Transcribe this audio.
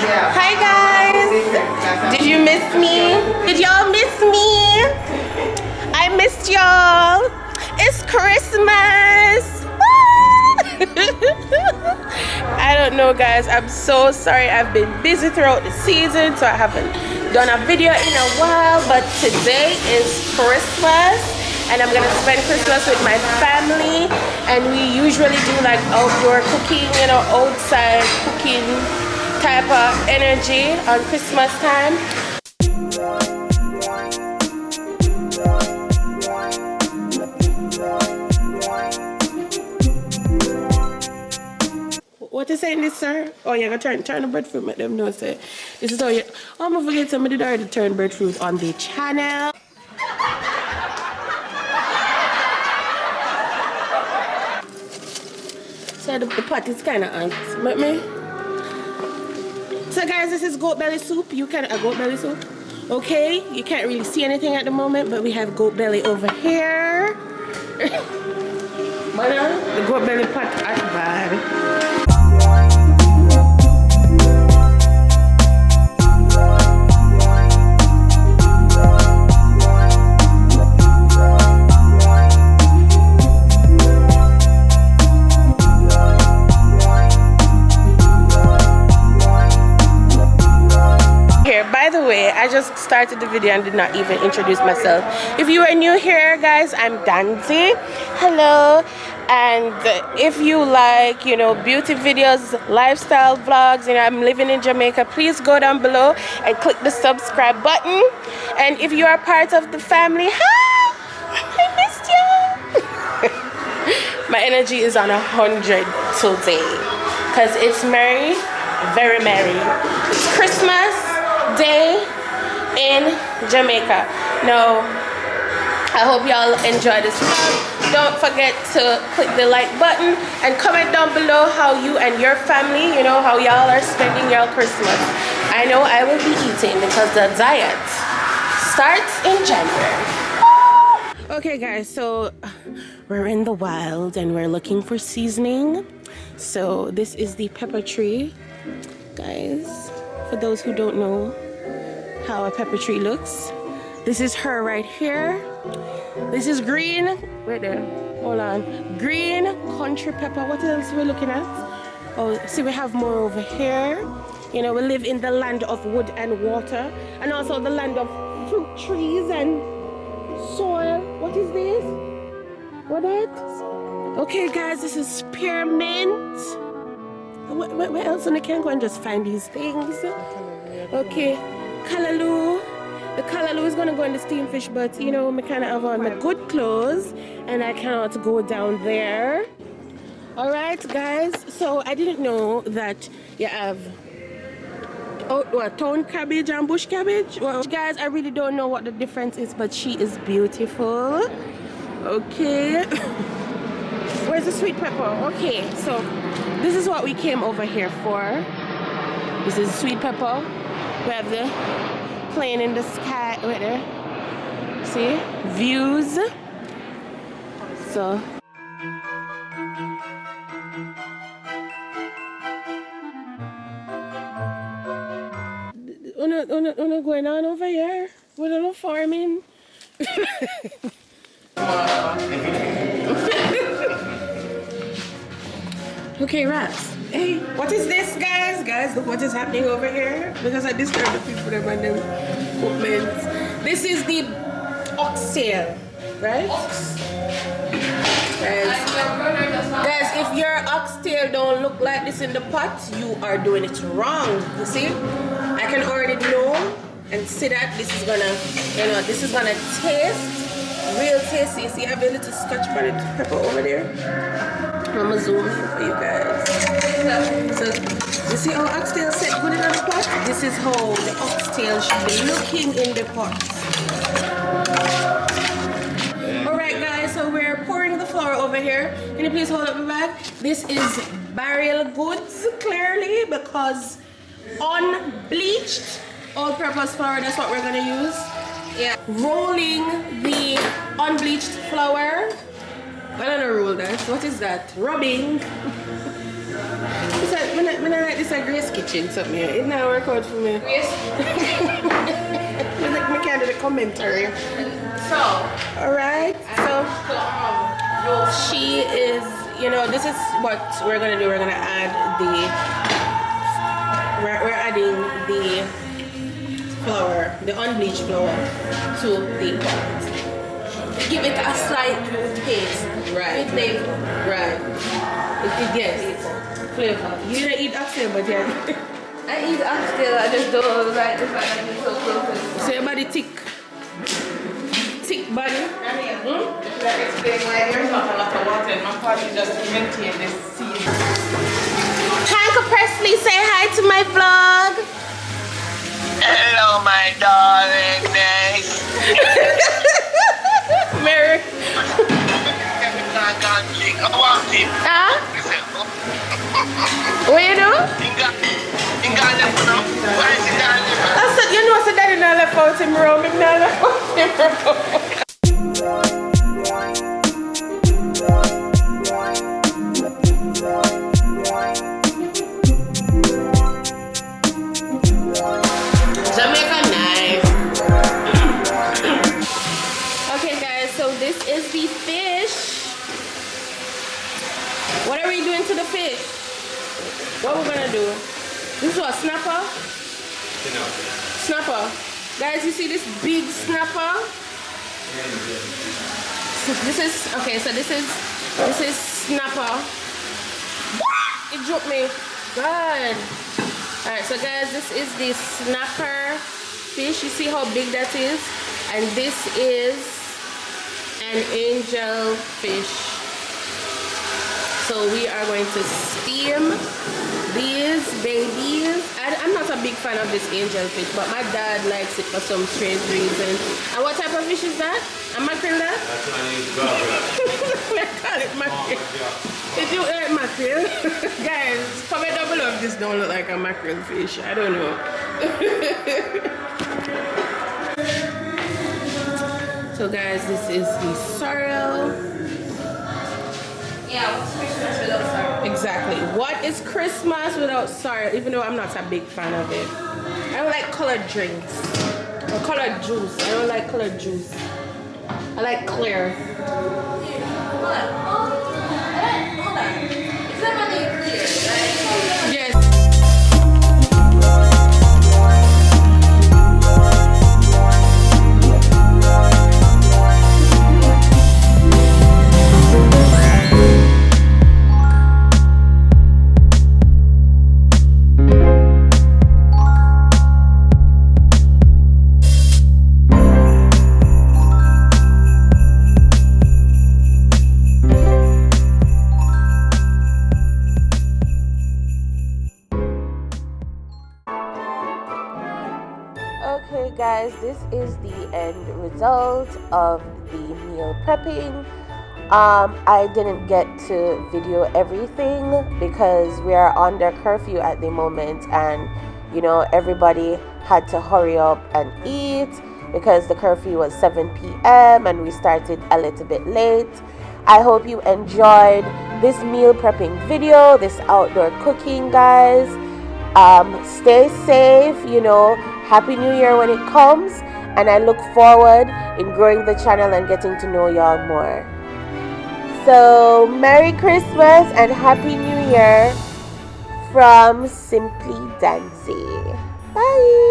Hi guys! Did you miss me? Did y'all miss me? I missed y'all. It's Christmas. I don't know guys, I'm so sorry. I've been busy throughout the season, so I haven't done a video in a while, but today is Christmas and I'm gonna spend Christmas with my family, and we usually do like outdoor cooking, you know, outside cooking type of energy on Christmas time. What is saying this, sir? Oh, you're gonna turn the breadfruit, make them know, say. This is how you. Oh, I'm gonna forget somebody that already turned breadfruit on the channel. So the pot is kind of hot. But me. So guys, this is goat belly soup. You can goat belly soup. Okay, you can't really see anything at the moment, but we have goat belly over here. But the goat belly pot is bad. By the way, I just started the video and did not even introduce myself. If you are new here, guys, I'm Danzy. Hello. And if you like, you know, beauty videos, lifestyle vlogs, you know, I'm living in Jamaica, please go down below and click the subscribe button. And if you are part of the family, hi! I missed you. My energy is on 100 today because it's merry, very merry. It's Christmas Day in Jamaica. No, I hope y'all enjoy this vlog. Don't forget to click the like button and comment down below how you and your family, you know, how y'all are spending your Christmas. I know I will be eating because the diet starts in January. Okay guys, so we're in the wild and we're looking for seasoning. So this is the pepper tree, guys. For those who don't know how a pepper tree looks, this is her right here. This is green. Wait there. Hold on. Green country pepper. What else are we looking at? Oh, see, we have more over here. You know, we live in the land of wood and water, and also the land of fruit trees and soil. What is this? What that? Okay, guys, this is spearmint. Where else on I can go and just find these things? Okay, callaloo. The callaloo is gonna go in the steam fish, but you know, I kind of have on my good clothes and I cannot go down there. All right, guys. So I didn't know that you have town cabbage and bush cabbage. Well, guys, I really don't know what the difference is, but she is beautiful. Okay. Where's the sweet pepper? Okay, so this is what we came over here for. This is sweet pepper. We have the plane in the sky right there. See? Views. So Una going on over here with a little farming. Okay, rats. Hey, what is this, guys? Guys, look what is happening over here. Because I disturbed the people that run them movements. This is the oxtail, right? Guys, if your oxtail don't look like this in the pot, you are doing it wrong. You see? I can already know and see that this is gonna, you know, this is gonna taste real tasty. You see, I have a little scotch bonnet pepper over there. I'm gonna zoom in for you guys. So, you see how oxtail set good in the pot? This is how the oxtail should be looking in the pot. Alright guys, so we're pouring the flour over here. Can you please hold up the bag? This is burial goods, clearly, because unbleached all-purpose flour, that's what we're gonna use. Yeah. Rolling the unbleached flour. I don't know roll that. What is that? Rubbing. It's when I like this a Grace kitchen something here. It not work out for me. Grace. I can't do the commentary. So. Alright. So she is, you know, this is what we're gonna do. We're gonna add we're adding the flour, the unbleached flour to the pot. Give it a slight taste. Right. With flavor. Right. Yes. Flavor. You don't eat oxtail, but yeah. I eat oxtail, I just don't like the fact that it's so close. So your body thick. Thick body. That explains why there's not a lot of water in my body just to maintain this season. Hanka Presley, say hi to my vlog. Hello, my darling. Nice. Mary. Huh? What you do? I said, you know, I said daddy not left out him room. Him not left out him room. Jamaica nice. Okay guys, so this is the fish. What are we doing to the fish? What we're gonna do? This is what, snapper? Snapper. Guys, you see this big snapper? So this is okay, so this is snapper. It dropped me. God. Alright, so guys, this is the snapper fish. You see how big that is? And this is an angel fish. So we are going to steam these babies. I'm not a big fan of this angel fish, but my dad likes it for some strange reason. And what type of fish is that? A mackerel that? That's Chinese I call it mackerel. Did you eat mackerel? Guys, comment down below if this don't look like a mackerel fish. I don't know. So guys, this is the sorrel. Yeah, what's Christmas without sorrow? Exactly. What is Christmas without sorrel? Even though I'm not a big fan of it. I don't like colored drinks. Or colored juice. I don't like colored juice. I like clear. Hold on. Is that really clear, right? Yes. Okay guys, this is the end result of the meal prepping. I didn't get to video everything because we are under curfew at the moment, and you know, everybody had to hurry up and eat because the curfew was 7 p.m. and we started a little bit late. I hope you enjoyed this meal prepping video, this outdoor cooking, guys. Stay safe, you know, Happy New Year when it comes, and I look forward in growing the channel and getting to know y'all more. So Merry Christmas and Happy New Year from Simply Dancy. Bye.